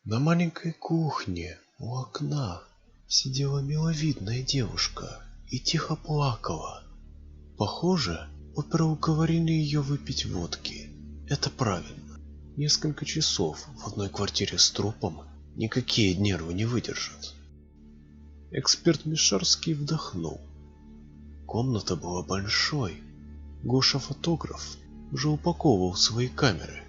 На маленькой кухне у окна сидела миловидная девушка и тихо плакала. Похоже, оперы уговорили ее выпить водки. Это правильно. Несколько часов в одной квартире с трупом никакие нервы не выдержат. Эксперт Мишарский вдохнул. Комната была большой. Гоша-фотограф уже упаковывал свои камеры.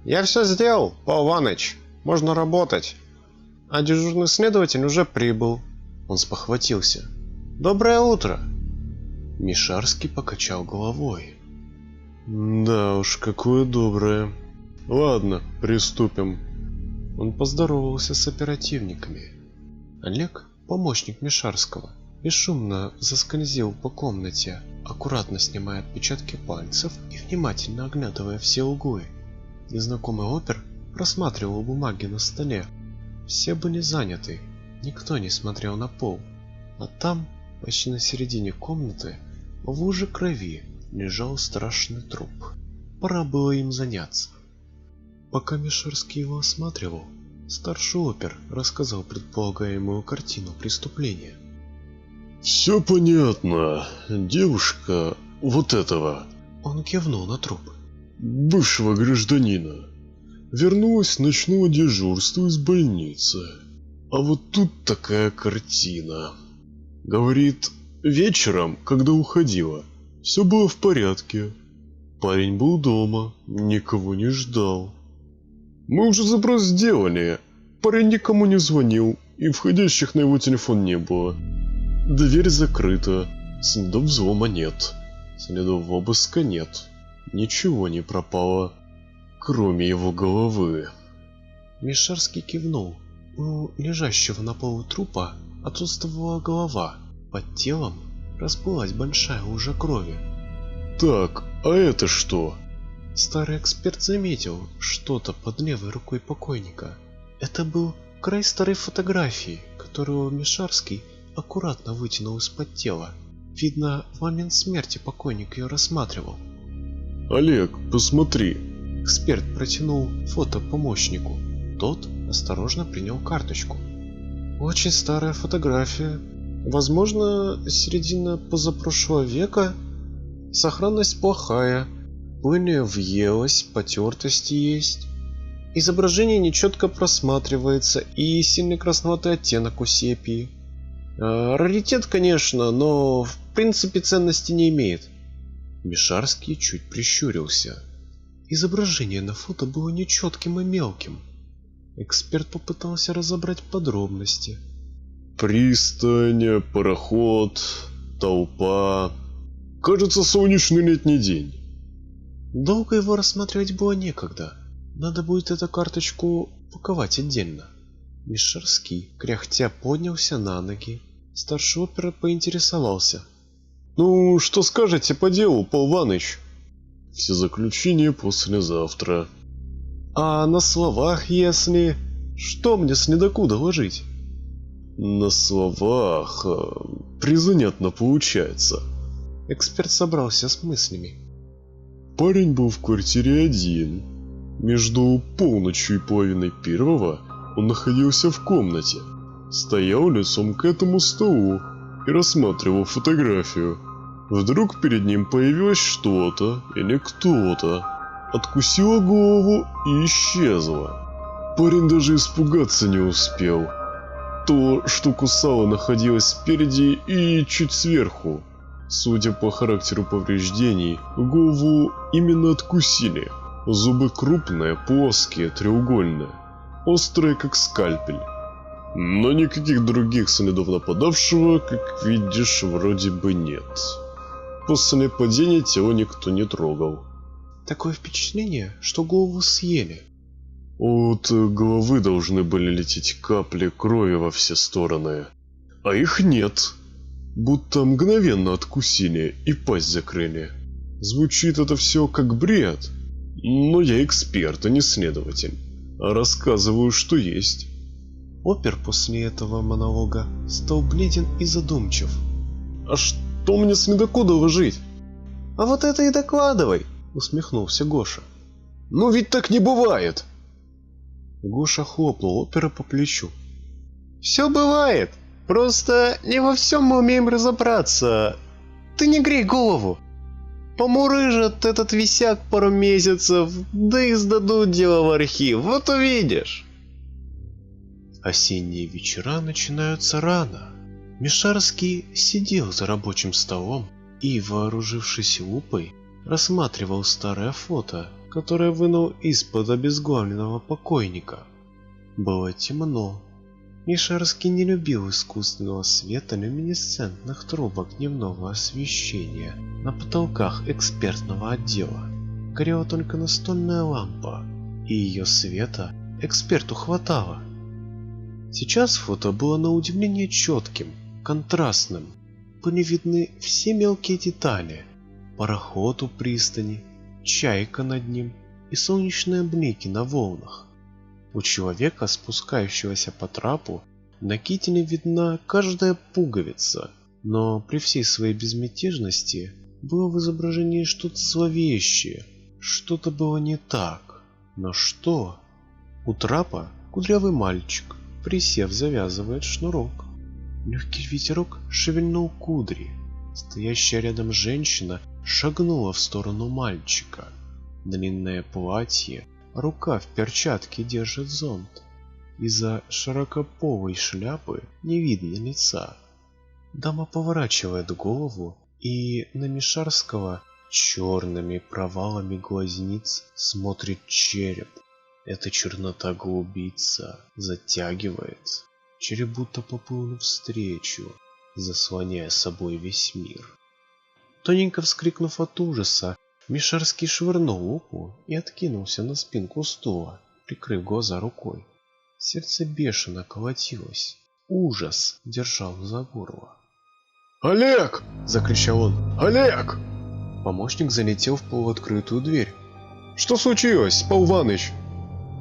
«Я все сделал, Павел Иванович. Можно работать. А дежурный следователь уже прибыл». Он спохватился. «Доброе утро!» Мишарский покачал головой. «Да уж, какое доброе. Ладно, приступим». Он поздоровался с оперативниками. Олег, помощник Мишарского, бесшумно заскользил по комнате, аккуратно снимая отпечатки пальцев и внимательно оглядывая все углы. Незнакомый опер просматривал бумаги на столе. Все были заняты, никто не смотрел на пол. А там, почти на середине комнаты, в луже крови лежал страшный труп. Пора было им заняться. Пока Мишарский его осматривал, старший опер рассказал предполагаемую картину преступления. «Все понятно. Девушка вот этого...» Он кивнул на труп. «Бывшего гражданина. Вернулась с ночного дежурства из больницы. А вот тут такая картина. Говорит, вечером, когда уходила, все было в порядке. Парень был дома, никого не ждал. Мы уже запрос сделали. Парень никому не звонил, и входящих на его телефон не было. Дверь закрыта, следов взлома нет, следов обыска нет, ничего не пропало, кроме его головы». Мишарский кивнул. У лежащего на полу трупа отсутствовала голова. Под телом расплылась большая лужа крови. «Так, а это что?» Старый эксперт заметил что-то под левой рукой покойника. Это был край старой фотографии, которую Мишарский аккуратно вытянул из-под тела. Видно, в момент смерти покойник ее рассматривал. «Олег, посмотри». Эксперт протянул фото помощнику. Тот осторожно принял карточку. Очень старая фотография. Возможно, середина позапрошлого века. Сохранность плохая. Пыль въелась, потертости есть. Изображение нечетко просматривается и сильный красноватый оттенок у сепии. Раритет, конечно, но в принципе ценности не имеет. Мишарский чуть прищурился. Изображение на фото было нечетким и мелким. Эксперт попытался разобрать подробности. «Пристань, пароход, толпа. Кажется, солнечный летний день». Долго его рассматривать было некогда. Надо будет эту карточку паковать отдельно. Мишарский, кряхтя, поднялся на ноги. Старший опер поинтересовался. «Ну, что скажете по делу, Павел Иванович?» «Все заключения послезавтра». «А на словах, если... Что мне следаку доложить?» «На словах... призанятно получается». Эксперт собрался с мыслями. Парень был в квартире один. Между полночью и половиной первого он находился в комнате. Стоял лицом к этому столу и рассматривал фотографию. Вдруг перед ним появилось что-то или кто-то. Откусила голову и исчезла. Парень даже испугаться не успел. То, что кусало, находилось спереди и чуть сверху. Судя по характеру повреждений, голову именно откусили. Зубы крупные, плоские, треугольные, острые как скальпель. Но никаких других следов нападавшего, как видишь, вроде бы нет. После падения тело никто не трогал. Такое впечатление, что голову съели. От головы должны были лететь капли крови во все стороны. А их нет. Будто мгновенно откусили и пасть закрыли. Звучит это все как бред. Но я эксперт, а не следователь. А рассказываю, что есть. Опер после этого монолога стал бледен и задумчив. «А что мне следаку доложить?» «А вот это и докладывай!» — усмехнулся Гоша. «Ну ведь так не бывает!» Гоша хлопнул опера по плечу. Все бывает. Просто не во всем мы умеем разобраться. Ты не грей голову. Помурыжат этот висяк пару месяцев, да и сдадут дело в архив, вот увидишь. Осенние вечера начинаются рано. Мишарский сидел за рабочим столом и, вооружившись лупой, рассматривал старое фото, которое вынул из-под обезглавленного покойника. Было темно. Мишарский не любил искусственного света люминесцентных трубок дневного освещения на потолках экспертного отдела. Горела только настольная лампа, и ее света эксперту хватало. Сейчас фото было на удивление четким, контрастным. Были видны все мелкие детали: пароход у пристани, чайка над ним и солнечные блики на волнах. У человека, спускающегося по трапу, на кителе видна каждая пуговица, но при всей своей безмятежности было в изображении что-то зловещее, что-то было не так. Но что? У трапа кудрявый мальчик, присев, завязывает шнурок. Легкий ветерок шевельнул кудри. Стоящая рядом женщина шагнула в сторону мальчика. Длинное платье, рука в перчатке держит зонт. Из-за широкополой шляпы не видно лица. Дама поворачивает голову, и на Мишарского черными провалами глазниц смотрит череп. Эта чернота глубится, затягивается. Череп будто поплыл навстречу, заслоняя собой весь мир. Тоненько вскрикнув от ужаса, Мишарский швырнул лупу и откинулся на спинку стула, прикрыв глаза рукой. Сердце бешено колотилось. Ужас держал за горло. «Олег!» – закричал он. «Олег!» Помощник залетел в полуоткрытую дверь. Что случилось, Павел Иванович?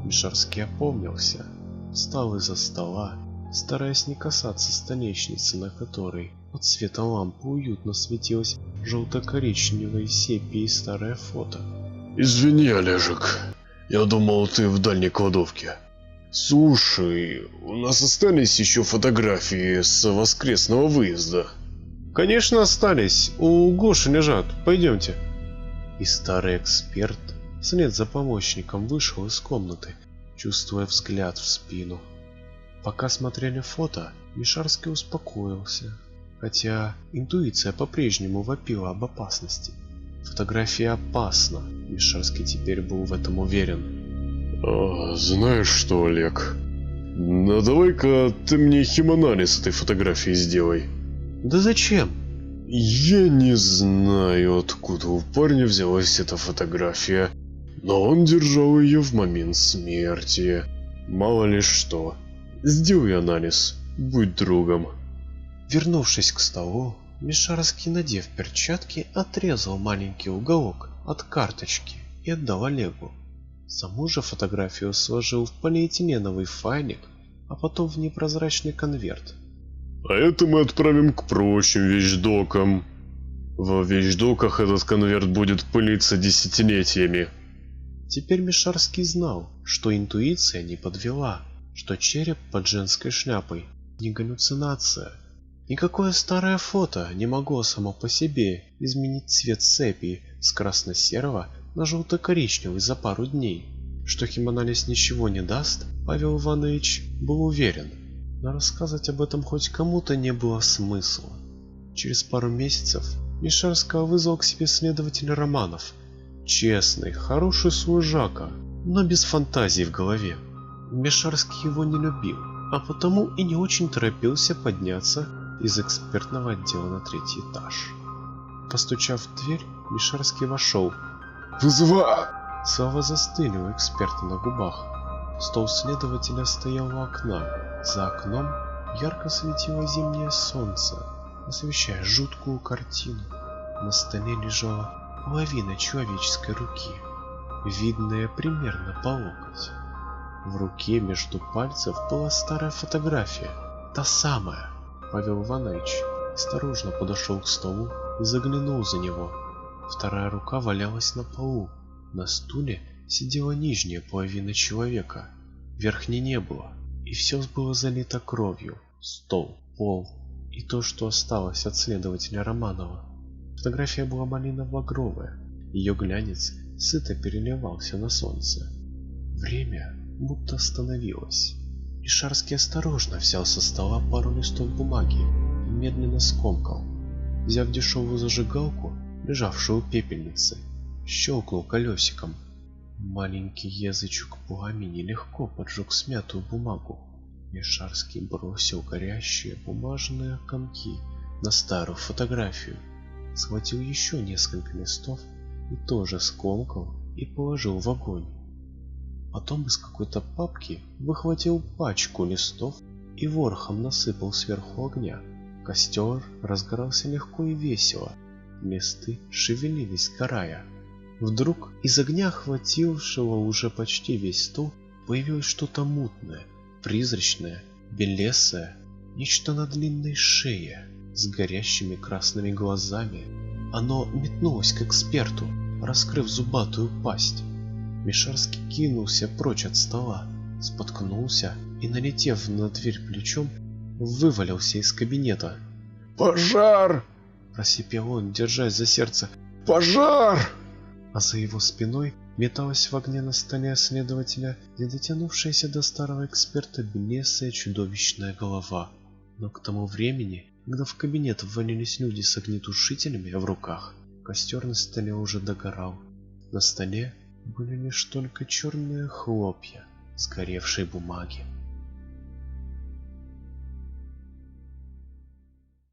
Мишарский опомнился, встал из-за стола, стараясь не касаться столешницы, на которой от света лампы уютно светилось желто-коричневой сепией старое фото. «Извини, Олежек, я думал, ты в дальней кладовке. Слушай, у нас остались еще фотографии с воскресного выезда?» Конечно, остались. У Гоши лежат. Пойдемте. И старый эксперт вслед за помощником вышел из комнаты, чувствуя взгляд в спину. Пока смотрели фото, Мишарский успокоился, хотя интуиция по-прежнему вопила об опасности. Фотография опасна, Мишарский теперь был в этом уверен. Знаешь что, Олег, ну давай-ка ты мне химанализ этой фотографии сделай. Да зачем? Я не знаю, откуда у парня взялась эта фотография, но он держал ее в момент смерти. Мало ли что. Сделай анализ, будь другом. Вернувшись к столу, Мишарский, надев перчатки, отрезал маленький уголок от карточки и отдал Олегу. Саму же фотографию сложил в полиэтиленовый файлик, а потом в непрозрачный конверт. А это мы отправим к прочим вещдокам. Во вещдоках этот конверт будет пылиться десятилетиями. Теперь Мишарский знал, что интуиция не подвела, что череп под женской шляпой не галлюцинация. Никакое старое фото не могло само по себе изменить цвет сепии с красно-серого на желто-коричневый за пару дней. Что химанализ ничего не даст, Павел Иванович был уверен. Но рассказывать об этом хоть кому-то не было смысла. Через пару месяцев Мишарского вызвал к себе следователь Романов. Честный, хороший служака, но без фантазий в голове. Мишарский его не любил, а потому и не очень торопился подняться из экспертного отдела на 3-й этаж. Постучав в дверь, Мишарский вошел. «Вызывай!» Слова застыли у эксперта на губах. Стол следователя стоял у окна. За окном ярко светило зимнее солнце, освещая жуткую картину. На столе лежала половина человеческой руки, видная примерно по локоть. В руке между пальцев была старая фотография, та самая. Павел Иванович осторожно подошел к столу и заглянул за него. Вторая рука валялась на полу. На стуле сидела нижняя половина человека. Верхней не было, и все было залито кровью. Стол, пол и то, что осталось от следователя Романова. Фотография была малиново-багровая, ее глянец сыто переливался на солнце. Время будто остановилось. Мишарский осторожно взял со стола пару листов бумаги и медленно скомкал. Взяв дешевую зажигалку, лежавшую у пепельницы, щелкнул колесиком. Маленький язычок пламени легко поджег смятую бумагу. Мишарский бросил горящие бумажные комки на старую фотографию, схватил еще несколько листов и тоже скомкал и положил в огонь. Потом из какой-то папки выхватил пачку листов и ворохом насыпал сверху огня. Костер разгорался легко и весело, листы шевелились, сгорая. Вдруг из огня, охватившего уже почти весь стол, появилось что-то мутное, призрачное, белесое, нечто на длинной шее, с горящими красными глазами. Оно метнулось к эксперту, раскрыв зубатую пасть. Мишарский кинулся прочь от стола, споткнулся и, налетев на дверь плечом, вывалился из кабинета. «Пожар!» – просипел он, держась за сердце. «Пожар!» А за его спиной металась в огне на столе следователя не дотянувшаяся до старого эксперта белесая чудовищная голова. Но к тому времени, когда в кабинет ввалились люди с огнетушителями в руках, костер на столе уже догорал. На столе были лишь только черные хлопья сгоревшей бумаги.